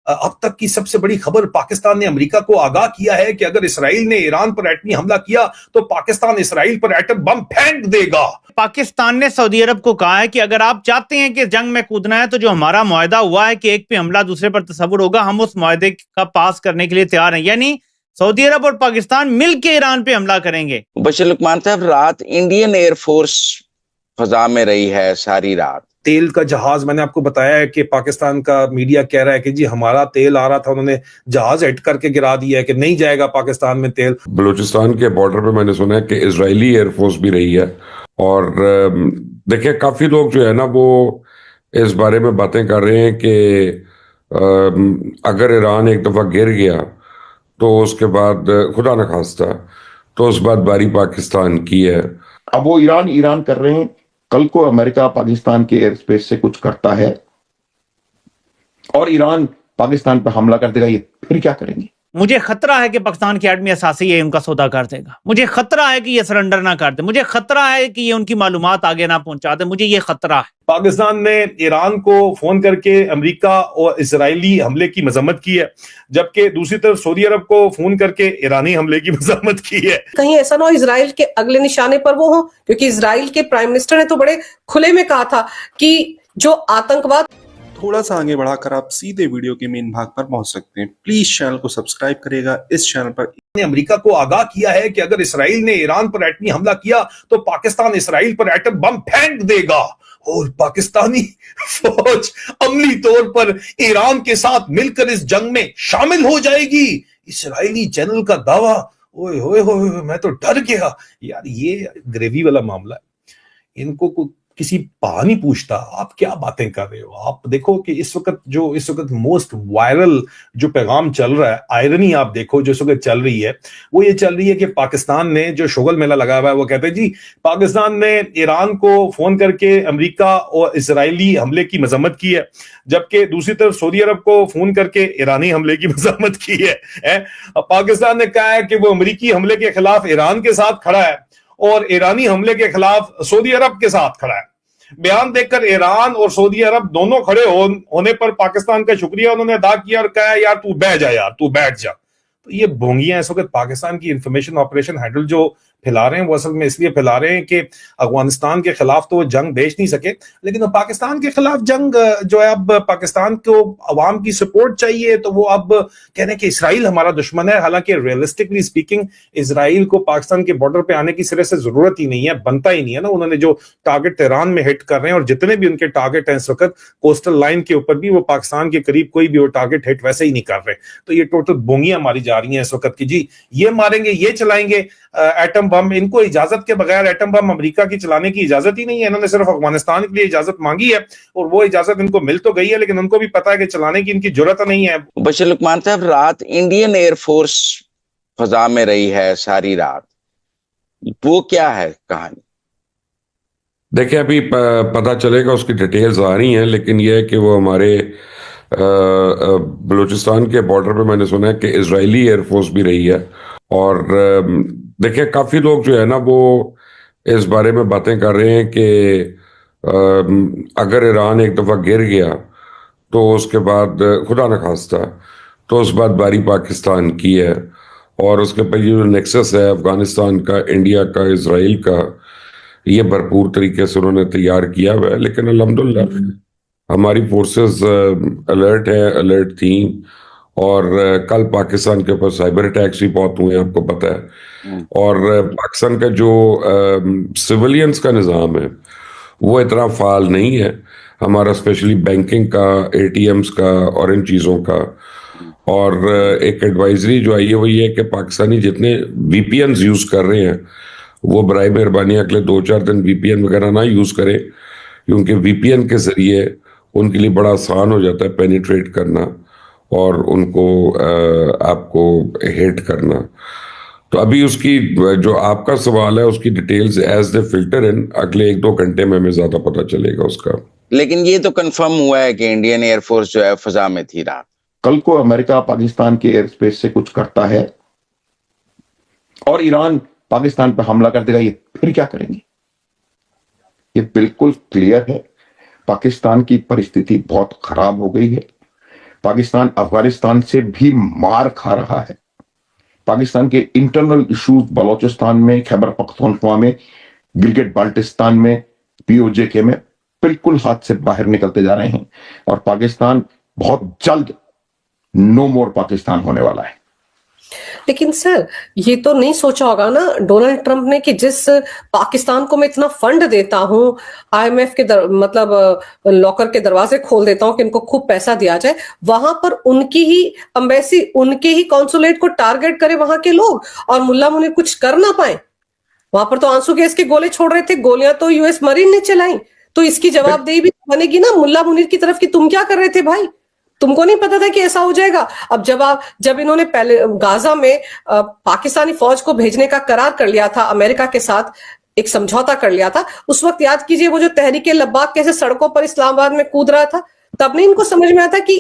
अब तक की सबसे बड़ी खबर, पाकिस्तान ने अमेरिका को आगाह किया है कि अगर इसराइल ने ईरान पर एटमी हमला किया तो पाकिस्तान इसराइल पर एटम बम फेंक देगा। पाकिस्तान ने सऊदी अरब को कहा है कि अगर आप चाहते हैं कि जंग में कूदना है तो जो हमारा मुआहदा हुआ है कि एक पे हमला दूसरे पर तस्वुर होगा, हम उस मुआहदे का पास करने के लिए तैयार हैं। यानी सऊदी अरब और पाकिस्तान मिलकर ईरान पे हमला करेंगे। बशीर लुकमान साहब, रात इंडियन एयरफोर्स फजा में रही है सारी रात। तेल का जहाज, मैंने आपको बताया है कि पाकिस्तान का मीडिया कह रहा है कि जी हमारा तेल आ रहा था, उन्होंने जहाज हिट करके गिरा दिया है कि नहीं जाएगा पाकिस्तान में तेल। बलूचिस्तान के बॉर्डर पे मैंने सुना है कि इजरायली एयरफोर्स भी रही है। और देखिए, काफी लोग जो है ना वो इस बारे में बातें कर रहे हैं कि अगर ईरान एक दफा गिर गया तो उसके बाद खुदा न खास्ता तो उस बाद बारी पाकिस्तान की है। अब वो ईरान कर रहे हैं, कल को अमेरिका पाकिस्तान के एयर स्पेस से कुछ करता है और ईरान पाकिस्तान पर हमला कर देगा, ये फिर क्या करेंगे? मुझे खतरा है कि पाकिस्तान की एटमी असासी ये उनका सौदा कर देगा। मुझे खतरा है कि ये सरेंडर ना कर दे। मुझे खतरा है कि ये उनकी मालूमात आगे ना पहुंचा दे। मुझे ये खतरा है। पाकिस्तान ने ईरान को फोन करके अमेरिका और इजरायली हमले की मजम्मत की है, जबकि दूसरी तरफ सऊदी अरब को फोन करके ईरानी हमले की मजम्मत की है। कहीं ऐसा ना हो इजराइल के अगले निशाने पर वो हो, क्योंकि इजराइल के प्राइम मिनिस्टर ने तो बड़े खुले में कहा था कि जो आतंकवाद। थोड़ा सा आगे बढ़ाकर आप सीधे वीडियो के मेन भाग पर पहुंच सकते हैं। प्लीज चैनल को सब्सक्राइब करिएगा। इस चैनल पर ने अमेरिका को आगाह किया है कि अगर इसराइल ने ईरान पर एटमी हमला किया तो पाकिस्तान इसराइल पर एटम बम फेंक देगा और पाकिस्तानी फौज अमली तौर पर ईरान के साथ मिलकर इस जंग में शामिल हो जाएगी। इसराइली चैनल का दावा, ओए होए होए, मैं तो डर गया यार। ये ग्रेवी वाला मामला है, इनको किसी पा नहीं पूछता। आप क्या बातें कर रहे हो? आप देखो कि इस वक्त मोस्ट वायरल जो पैगाम चल रहा है, आयरनी आप देखो जो इस वक्त चल रही है, वो ये चल रही है कि पाकिस्तान ने जो शोगल मेला लगाया हुआ है, वो कहते हैं जी पाकिस्तान ने ईरान को फोन करके अमेरिका और इजरायली हमले की मजम्मत की है, जबकि दूसरी तरफ सऊदी अरब को फोन करके ईरानी हमले की मजम्मत की है। पाकिस्तान ने कहा है कि वो अमेरिकी हमले के खिलाफ ईरान के साथ खड़ा है और ईरानी हमले के खिलाफ सऊदी अरब के साथ खड़ा है। बयान देखकर ईरान और सऊदी अरब दोनों खड़े होने पर पाकिस्तान का शुक्रिया उन्होंने अदा किया और कहा यार तू बैठ जा, यार तू बैठ जा। तो ये भोंगियां इस वक्त पाकिस्तान की इंफॉर्मेशन ऑपरेशन हैंडल जो फैला रहे हैं, वो असल में इसलिए फैला रहे हैं कि अफगानिस्तान के खिलाफ तो वो जंग देश नहीं सके, लेकिन वो पाकिस्तान के खिलाफ जंग जो है, अब पाकिस्तान को अवाम की सपोर्ट चाहिए, तो वो अब कह रहे हैं कि इसराइल हमारा दुश्मन है। हालांकि रियलिस्टिकली स्पीकिंग इसराइल को पाकिस्तान के बॉर्डर पे आने की सिरे से जरूरत ही नहीं है, बनता ही नहीं है ना। उन्होंने जो टारगेट तेहरान में हिट कर रहे हैं और जितने भी उनके टारगेट हैं इस वक्त कोस्टल लाइन के ऊपर भी, वो पाकिस्तान के करीब कोई भी वो टारगेट हिट वैसे ही नहीं कर रहे। तो ये टोटल बोंगियां मारी जा रही हैं इस वक्त की जी ये मारेंगे, ये चलाएंगे एटम बम। इनको इजाजत के बगैर एटम बम अमेरिका की चलाने की इजाजत ही नहीं है। इन्होंने सिर्फ अफगानिस्तान के लिए इजाजत मांगी है और वो इजाजत इनको मिल तो गई है, लेकिन उनको भी पता है कि चलाने की इनकी जरूरत नहीं है। बशीर लुकमान साहब, रात इंडियन एयरफोर्स फजा में रही है सारी रात, वो क्या है कहानी? देखिए, अभी पता चलेगा, उसकी डिटेल्स आ रही हैं, लेकिन यह है कि वो हमारे बलूचिस्तान के बॉर्डर पे मैंने सुना है कि इजरायली एयरफोर्स भी रही है। और देखिए, काफी लोग जो है ना वो इस बारे में बातें कर रहे हैं कि अगर ईरान एक दफा गिर गया तो उसके बाद खुदा न खास्ता तो उस बाद बारी पाकिस्तान की है। और उसके पर ये जो नेक्सस है अफगानिस्तान का, इंडिया का, इसराइल का, ये भरपूर तरीके से उन्होंने तैयार किया हुआ है। लेकिन अल्हम्दुलिल्लाह हमारी फोर्सेस अलर्ट है, अलर्ट थी। और कल पाकिस्तान के ऊपर साइबर अटैक्स भी बहुत हुए, आपको पता है। और पाकिस्तान का जो सिविलियंस का निज़ाम है वो इतना फाल नहीं है हमारा, स्पेशली बैंकिंग का, एटीएम्स का और इन चीज़ों का। और एक एडवाइजरी जो आई है वो ये है कि पाकिस्तानी जितने वीपीएन्स यूज़ कर रहे हैं वो बराए मेहरबानी अगले 2-4 दिन वीपीएन वगैरह ना यूज़ करें, क्योंकि वीपीएन के ज़रिए उनके लिए बड़ा आसान हो जाता है पेनिट्रेट करना और उनको आपको हिट करना। तो अभी उसकी जो आपका सवाल है उसकी details as they filter in अगले 1-2 घंटे में हमें ज्यादा पता चलेगा उसका। लेकिन ये तो कंफर्म हुआ है कि इंडियन एयरफोर्स जो है फजा में थी रात। कल को अमेरिका पाकिस्तान के एयर स्पेस से कुछ करता है और ईरान पाकिस्तान पर हमला कर देगा, ये फिर क्या करेंगे? ये बिल्कुल क्लियर है, पाकिस्तान की परिस्थिति बहुत खराब हो गई है। पाकिस्तान अफगानिस्तान से भी मार खा रहा है। पाकिस्तान के इंटरनल इश्यूज बलोचिस्तान में, खैबर पख्तूनख्वा में, गिलगित बाल्टिस्तान में, पीओजे में बिल्कुल हाथ से बाहर निकलते जा रहे हैं और पाकिस्तान बहुत जल्द नो मोर पाकिस्तान होने वाला है। लेकिन सर, ये तो नहीं सोचा होगा ना डोनाल्ड ट्रंप ने कि जिस पाकिस्तान को मैं इतना फंड देता हूं, आईएमएफ के मतलब लॉकर के दरवाजे खोल देता हूं कि इनको खूब पैसा दिया जाए, वहां पर उनकी ही एम्बेसी, उनके ही कॉन्सुलेट को टारगेट करे वहां के लोग और मुल्ला मुनीर कुछ कर ना पाए। वहां पर तो आंसू गैस के गोले छोड़ रहे थे, गोलियां तो यूएस मरीन ने चलाई। तो इसकी जवाबदेही भी बनेगी ना मुल्ला मुनीर की तरफ कि तुम क्या कर रहे थे भाई, तुमको नहीं पता था कि ऐसा हो जाएगा। अब जब इन्होंने पहले गाजा में पाकिस्तानी फौज को भेजने का करार कर लिया था, अमेरिका के साथ एक समझौता कर लिया था, उस वक्त याद कीजिए वो जो तहरीके लब्बाक कैसे सड़कों पर इस्लामाबाद में कूद रहा था, तब नहीं इनको समझ में आता कि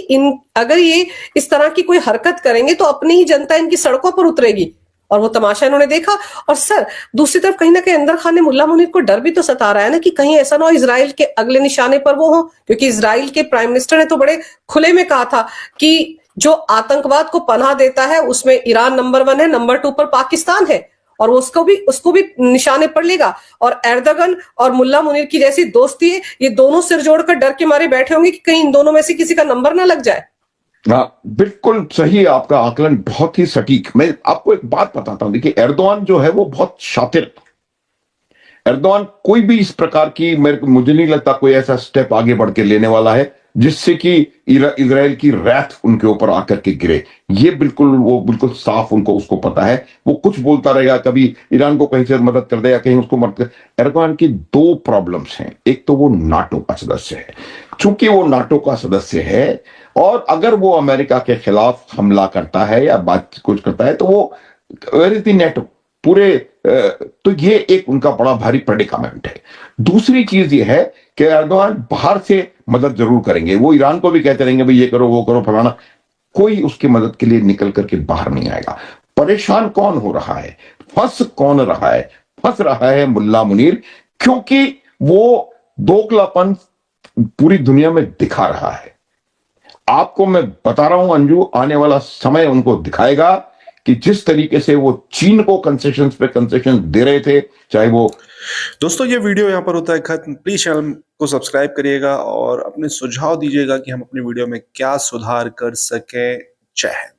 अगर ये इस तरह की कोई हरकत करेंगे तो अपनी ही जनता इनकी सड़कों पर उतरेगी। और वो तमाशा इन्होंने देखा। और सर, दूसरी तरफ कहीं ना कहीं अंदर खाने मुल्ला मुनीर को डर भी तो सता रहा है ना कि कहीं ऐसा ना हो इजराइल के अगले निशाने पर वो हो, क्योंकि इजराइल के प्राइम मिनिस्टर ने तो बड़े खुले में कहा था कि जो आतंकवाद को पनाह देता है उसमें ईरान नंबर 1 है, नंबर 2 पर पाकिस्तान है और उसको भी निशाने पर लेगा। और एर्दोगन और मुल्ला मुनीर की जैसी दोस्ती है, ये दोनों सिर जोड़कर डर के मारे बैठे होंगे कि कहीं इन दोनों में से किसी का नंबर ना लग जाए। बिल्कुल सही, आपका आकलन बहुत ही सटीक। मैं आपको एक बात बताता हूं, देखिए एर्दोआन जो है वो बहुत शातिर। एर्दोआन कोई भी इस प्रकार की मुझे नहीं लगता कोई ऐसा स्टेप आगे बढ़ के लेने वाला है जिससे कि इजराइल की रैथ उनके ऊपर आकर के गिरे। ये बिल्कुल साफ उसको पता है। वो कुछ बोलता रहेगा, कभी ईरान को कहीं से मदद कर देगा, कहीं उसको मदद कर। एर्दोआन की 2 प्रॉब्लम्स हैं। एक तो वो नाटो का सदस्य है, चूंकि वो नाटो का सदस्य है और अगर वो अमेरिका के खिलाफ हमला करता है या बात कुछ करता है तो वो वेयर इज द नेटो पूरे, तो ये एक उनका बड़ा भारी प्रेडिकामेंट है। दूसरी चीज ये है कि एर्दोआन बाहर से मदद जरूर करेंगे, वो ईरान को भी कहते रहेंगे भाई ये करो वो करो फलाना, कोई उसकी मदद के लिए निकल करके बाहर नहीं आएगा। परेशान कौन हो रहा है, फंस कौन रहा है? फंस रहा है मुल्ला मुनीर, क्योंकि वो दोगलापन पूरी दुनिया में दिखा रहा है। आपको मैं बता रहा हूं अंजू, आने वाला समय उनको दिखाएगा कि जिस तरीके से वो चीन को कंसेशंस पे कंसेशंस दे रहे थे, चाहे वो। दोस्तों, ये वीडियो यहाँ पर होता है खत्म। प्लीज चैनल को सब्सक्राइब करिएगा और अपने सुझाव दीजिएगा कि हम अपनी वीडियो में क्या सुधार कर सकें। जय हिंद।